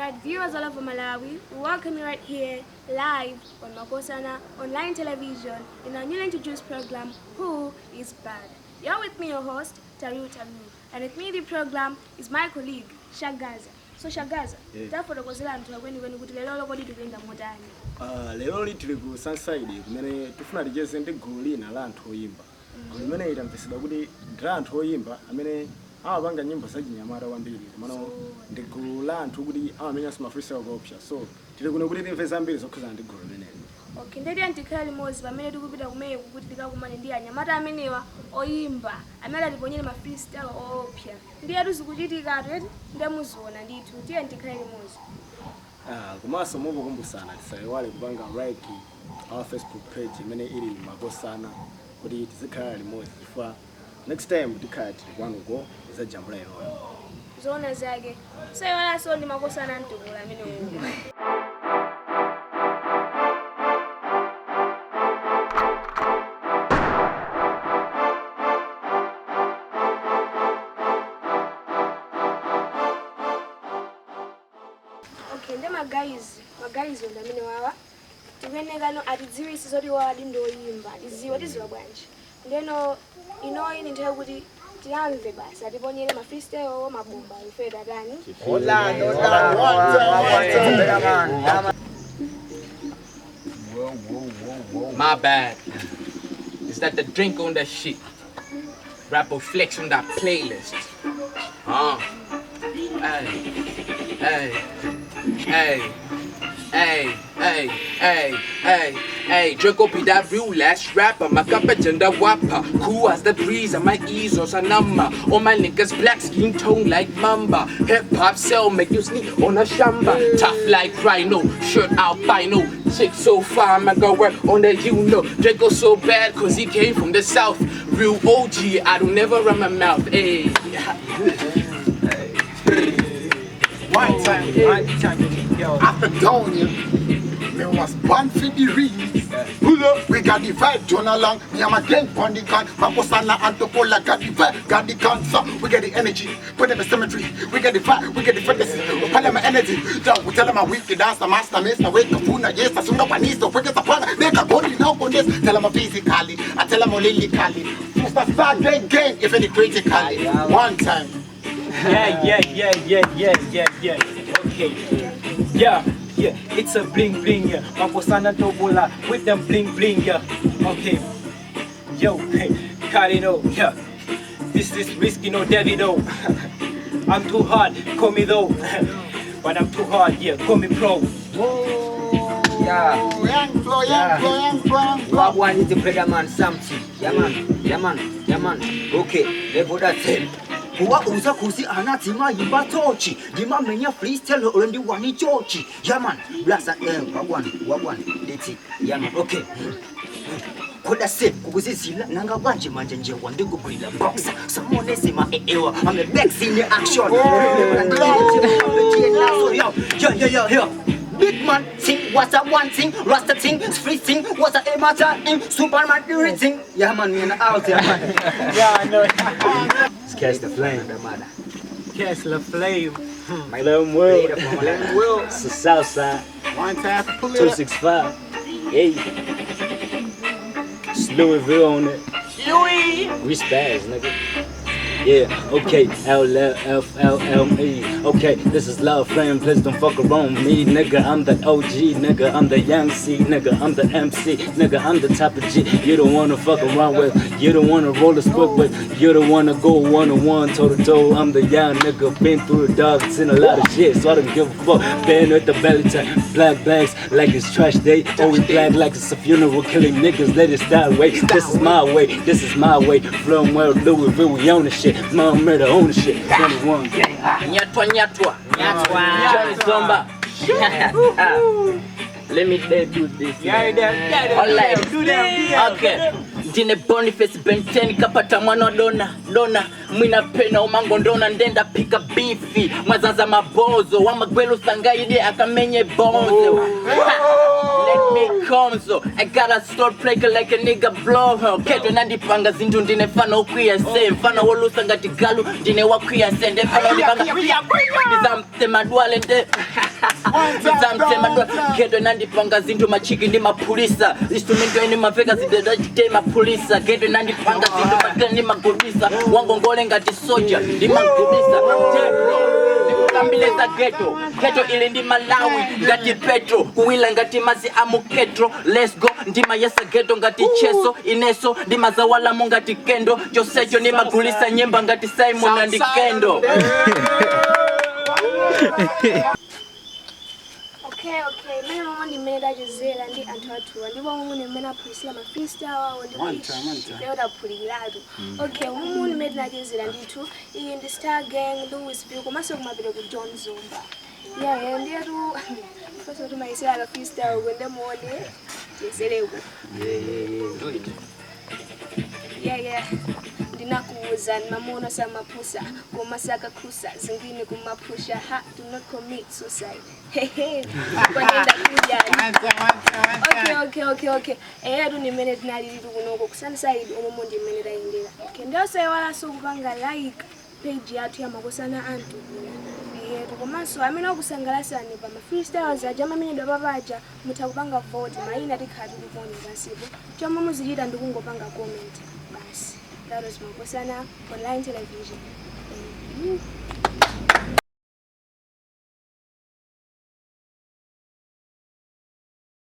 Alright, viewers all over Malawi, we welcome you right here live on Makosana online television in our newly introduced program, Who is Bad? You're with me, your host, Tarill, and with me in the program is my colleague, Shagaza. So Shagaza, therefore, when you go to the Lolo body to bring the Modani. Lero tuli ku Sunnyside kumene tifuna ticheze ndi gulu lina la anthu oyimba. Limene itamvesedwa kuti ndira anthu oyimba amene amapanga nyimbo zachinyamata kwambiri. Komano ndi gulu la anthu kuti amamenya ma freestyle option. So tili kuno kuti timve zambiri zokhuza ndi gulu limeneli. Okay, ndeti antikhali mozi pamene tikupita kumene kuti tikakumane ndi anyamata amenewa oyimba amene atiponyere ma freestyle option. Ndiye tuzikuchitika ati ndemuzona ndithu tiye antikhali mozi. Kumaso mukukumbusana tisaiwale kupanga like our Facebook page imene ili Makosana kuti tizikhala limodzi chifukwa next time tikhala tili kwanuko izajambula iroyo. Zona zake. Saiwala so ndi Makosana ntukula amene uyu. Guys on the Minowa. To Venegano at the series is already warding doing, but is what is your branch. Then, you know, in integrity, the bus at the bonnet, my freestyle or my bomba, you fed at Danny. My bad. Is that the drink on that shit? Rapper flex on that playlist. Hey, Draco be that real last rapper. My carpet and the whopper. Cool as the breeze, and my ease or number. All my niggas black skin tone like mamba. Hip hop cell make you sleep on a shamba. Tough like rhino, shirt albino. Chick so far, I go work on the Draco so bad cause he came from the south. Real OG, I don't never run my mouth. Hey. One time, after down here, me was born for the reeds. Pull up, we got the vibe, John along. Me and my gang on the gun. Makosana and Topola got the vibe, got the gun. So we get the energy, put them in cemetery. We get the vibe, we get the fantasy. We call them energy. We tell them a week to dance, the master miss, the way to Funa, yes, as soon as I need to forget the plan. Make a body now on this. Tell them a physically, I tell them a lyrically. First start gang, if any critically. One time. Yeah. Okay. Yeah. It's a bling bling, yeah. Makosana Tobola with them bling bling, yeah. Okay. Yo, hey, Carino, yeah. This is risky, no David, though. I'm too hard, call me though. But I'm too hard, yeah, call me pro. Yeah. One is the brother man, something. Yeah man. Okay, level that same. Kuwa uza kusi anatima yimba tochi Jima menya freestyle orendi wani chochi Yaman, blasa wagwan Deti, yaman, okay Koda se, kukuzi zila Nanga wanje manjanje wandigo brila boxer Samone sema ewa I'm the best in the action Yo Big man thing, what's a one thing Rasta thing, free thing What's a matter in Superman everything Yeah man, me and out yeah man Yeah, I know Catch the flame, Catch the flame. My little world. It's the south side. One time, 265. Hey. It's Louisville on it. Louis! We spaz, nigga. Yeah, okay, LFLME. Okay, this is love flame, please don't fuck around me, nigga. I'm the OG, nigga. I'm the young C, nigga. I'm the MC, nigga. I'm the type of G you don't wanna fuck around with. You don't wanna roll a split with. You don't wanna go one-on-one, toe-to-toe. I'm the young nigga, been through the dark, seen a lot of shit, so I don't give a fuck. Been with the belly time, black bags like it's trash day. Always black like it's a funeral, killing niggas, let it start wait. This is my way, flowing well, Louisville, we own the shit. Mom murder ownership, 21. Nyatwa. Zomba. Let me do this. Alright. Okay. Dine Boniface Benten kapata mwana dona Mwina pena umango ndona ndenda pika beefy Mazaza mabozo Wamagwelu sangaide akamenye bonzo Let me come so I gotta start breaking like a nigga blow Keto nandi panga zindu ndine fana ukuya se Mfana wolu sangati galu ndine wakuya se Nde fana ulipanga Nizamte maduale nde Zamsema geto nandipanga zinto machiki ndi mapulisa instrumento ene maveka zidedachite mapulisa geto nandipanga zinto matani magulisa wangongole ngati soja ndi magulisa ndikukambileza geto ili ndi Malawi ngati petro kuwila ngati mazi amuketro let's go ndima yesa geto ngati cheso ineso ndima zawalamu ngati kendo chosecho ni magulisa nyemba ngati Simon and Kendo. Okay, mimi mama nimeenda jezela ndi anthu athu ndipo mungu nimena pulisila mafista wao ndi leo da pulilado. Okay, mungu nimeenda jezela ndithu iyi ndi Star Gang Louisville komanso kumapita ku John Zomba. Yeah, ndiye tu first tu maisha la fista wende muone jezeleko. Yeah. Ndinakuuza mamono sama pusa kumasaka kusa zingine kumapusha ha do not commit suicide. Kwenda kuja. Okay. Tu ni minute nalili kunoko ku Sunnyside umumondi minute ayendera. Okay, ndio sai wala so kupanga like page yathu ya Makosana antu. Tukomanso amene okusangalasa ni pa freestyles ajama amene ndapapaja mutakupanga vote maina tikhati kuponera pasipo chomwe muzichita ndikungopanga comment basi. That was Makosana online television.